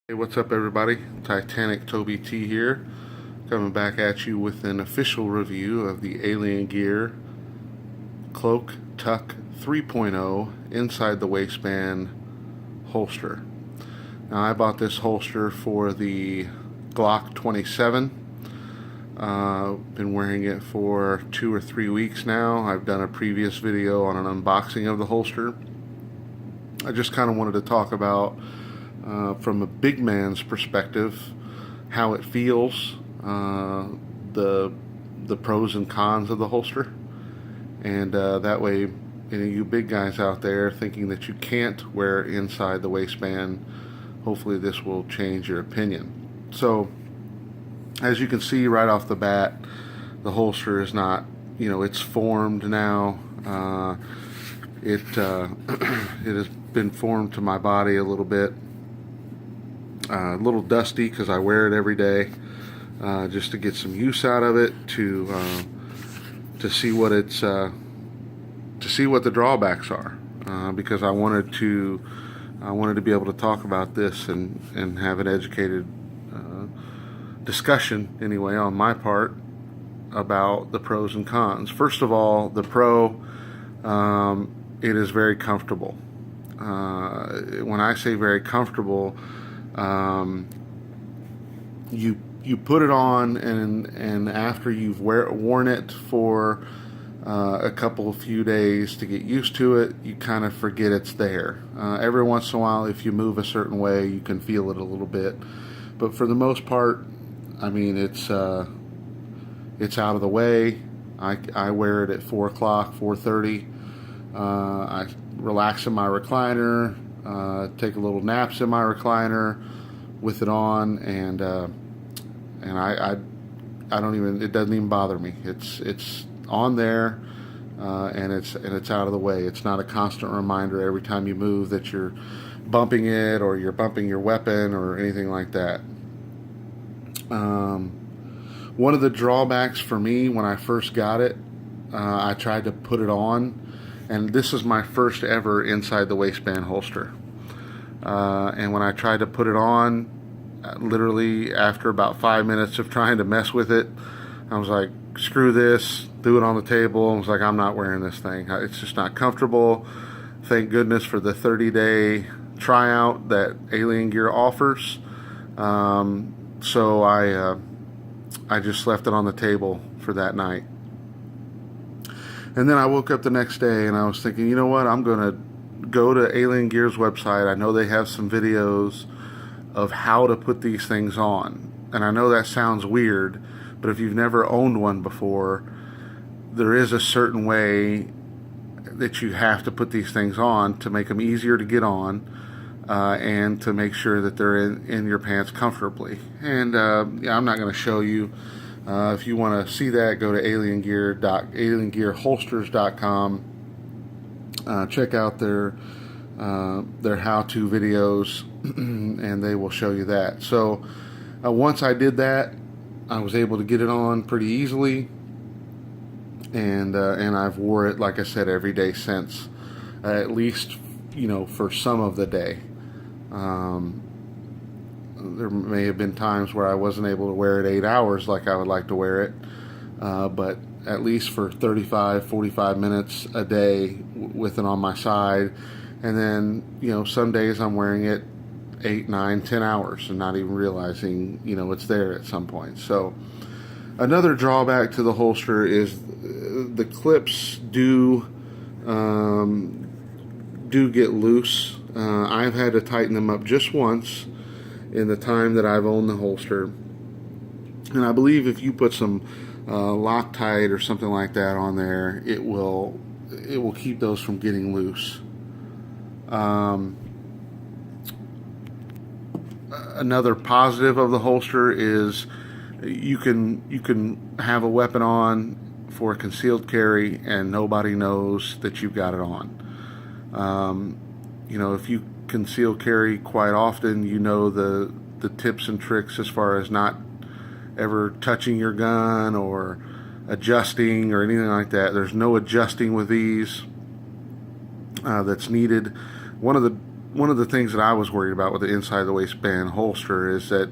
Hey, what's up everybody? Titanic Toby T here, coming back at you with an official review of the Alien Gear Cloak Tuck 3.0 inside the waistband holster. Now I bought this holster for the Glock 27. Been wearing it for 2 or 3 weeks now. I've done a previous video on an unboxing of the holster. I just kind of wanted to talk about from a big man's perspective, how it feels, the pros and cons of the holster, and that way, you big guys out there thinking that you can't wear it inside the waistband, hopefully this will change your opinion. So, as you can see right off the bat, the holster is not, it's formed now. It has been formed to my body a little bit. A little dusty because I wear it every day, just to get some use out of it, to see what it's to see what the drawbacks are, because I wanted to be able to talk about this and have an educated discussion anyway on my part about the pros and cons. First of all, the pro, it is very comfortable. When I say very comfortable, you put it on, and after you've worn it for a few days to get used to it, you kind of forget it's there. Every once in a while, if you move a certain way, you can feel it a little bit, but for the most part, I mean, it's out of the way. I wear it at 4 o'clock, 4:30. I relax in my recliner, take a little naps in my recliner with it on, and I don't even, it doesn't even bother me. It's on there, and it's out of the way. It's not a constant reminder every time you move that you're bumping it or you're bumping your weapon or anything like that. One of the drawbacks for me when I first got it, I tried to put it on, and this is my first ever inside the waistband holster. And when I tried to put it on, literally after about 5 minutes of trying to mess with it, I was like, screw this, threw it on the table, and was like, I'm not wearing this thing. It's just not comfortable. Thank goodness for the 30-day tryout that Alien Gear offers. So I just left it on the table for that night. And then I woke up the next day and I was thinking, you know what, I'm going to go to Alien Gear's website. I know they have some videos of how to put these things on. And I know that sounds weird, but if you've never owned one before, there is a certain way that you have to put these things on to make them easier to get on, and to make sure that they're in your pants comfortably. And yeah, I'm not going to show you. If you want to see that, go to aliengearholsters.com. Check out their how-to videos, and they will show you that. So once I did that, I was able to get it on pretty easily, and I've wore it, like I said, every day since, at least for some of the day. There may have been times where I wasn't able to wear it 8 hours like I would like to wear it, but at least for 35-45 minutes a day with it on my side. And then some days I'm wearing it 8, 9, 10 hours and not even realizing it's there at some point. So another drawback to the holster is the clips do get loose. I've had to tighten them up just once in the time that I've owned the holster, and I believe if you put some Loctite or something like that on there, it will keep those from getting loose. Another positive of the holster is you can have a weapon on for a concealed carry and nobody knows that you've got it on. If you conceal carry quite often, the tips and tricks as far as not ever touching your gun or adjusting or anything like that. There's no adjusting with these that's needed. One of the one of the things that I was worried about with the inside of the waistband holster is that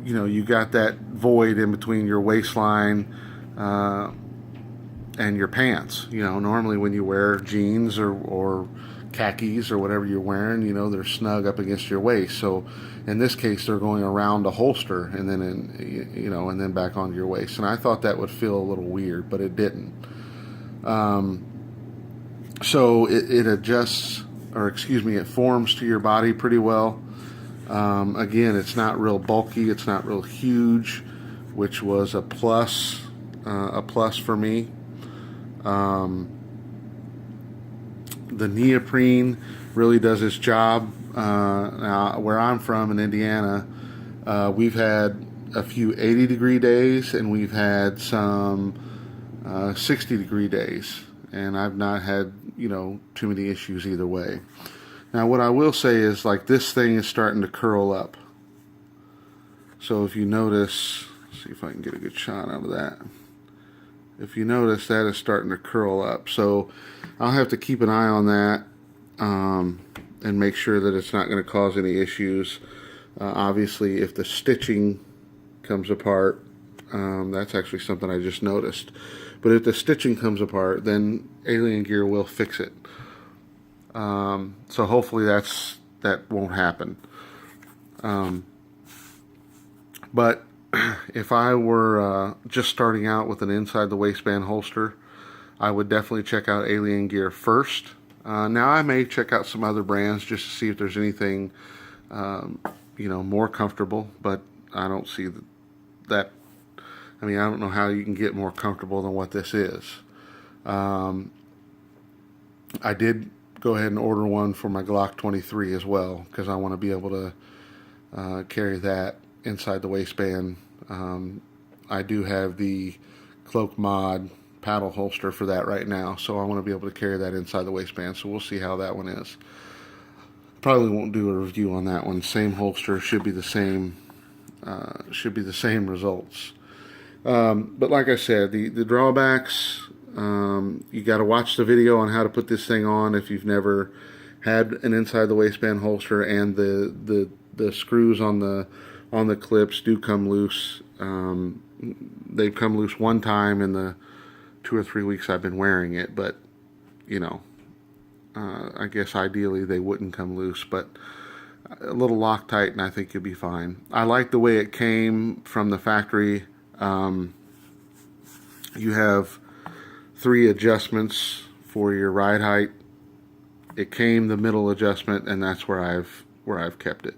you got that void in between your waistline and your pants. Normally when you wear jeans or khakis or whatever you're wearing, they're snug up against your waist. So in this case, they're going around the holster and then and then back onto your waist. And I thought that would feel a little weird, but it didn't. So it adjusts, or excuse me, it forms to your body pretty well. Again, it's not real bulky, it's not real huge, which was a plus for me. The neoprene really does its job. Now, where I'm from in Indiana, we've had a few 80-degree days, and we've had some 60-degree days, and I've not had too many issues either way. Now, what I will say is, like, this thing is starting to curl up. So if you notice, let's see if I can get a good shot out of that. If you notice, that is starting to curl up. So I'll have to keep an eye on that and make sure that it's not going to cause any issues. Obviously, if the stitching comes apart, that's actually something I just noticed. But if the stitching comes apart, then Alien Gear will fix it. So hopefully that won't happen. But if I were just starting out with an inside the waistband holster, I would definitely check out Alien Gear first. Now I may check out some other brands just to see if there's anything more comfortable, but I don't see that. I mean, I don't know how you can get more comfortable than what this is. I did go ahead and order one for my Glock 23 as well, because I want to be able to carry that inside the waistband. I do have the Cloak Mod paddle holster for that right now, so I want to be able to carry that inside the waistband, so we'll see how that one is. Probably won't do a review on that one. Same holster, should be the same results. But like I said, the drawbacks, you got to watch the video on how to put this thing on if you've never had an inside the waistband holster, and the screws on the clips do come loose. They've come loose one time in the 2 or 3 weeks I've been wearing it, but I guess ideally they wouldn't come loose, but a little Loctite and I think you'll be fine. I like the way it came from the factory. You have 3 adjustments for your ride height. It came the middle adjustment, and that's where I've kept it.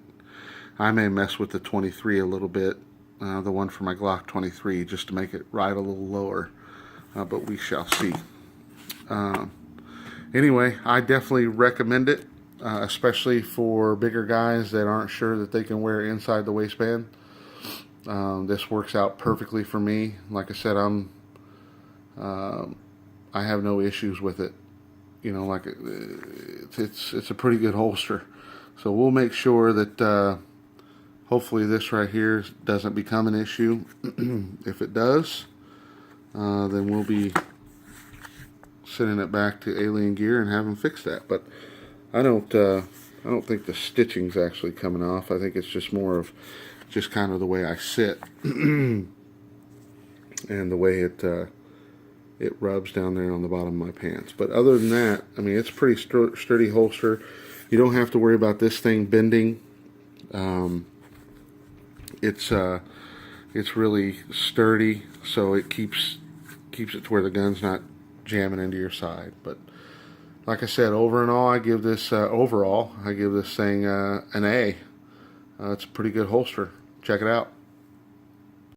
I may mess with the 23 a little bit, the one for my Glock 23, just to make it ride a little lower, but we shall see. Anyway, I definitely recommend it, especially for bigger guys that aren't sure that they can wear inside the waistband. This works out perfectly for me. Like I said, I have no issues with it. It's a pretty good holster. So we'll make sure that hopefully this right here doesn't become an issue. If it does, then we'll be sending it back to Alien Gear and have them fix that. But I don't think the stitching's actually coming off. I think it's just more of just kind of the way I sit and the way it rubs down there on the bottom of my pants. But other than that, I mean, it's a pretty sturdy holster. You don't have to worry about this thing bending. It's really sturdy, so it keeps it to where the gun's not jamming into your side. But like I said, over and all, I give this thing an A. It's a pretty good holster. Check it out.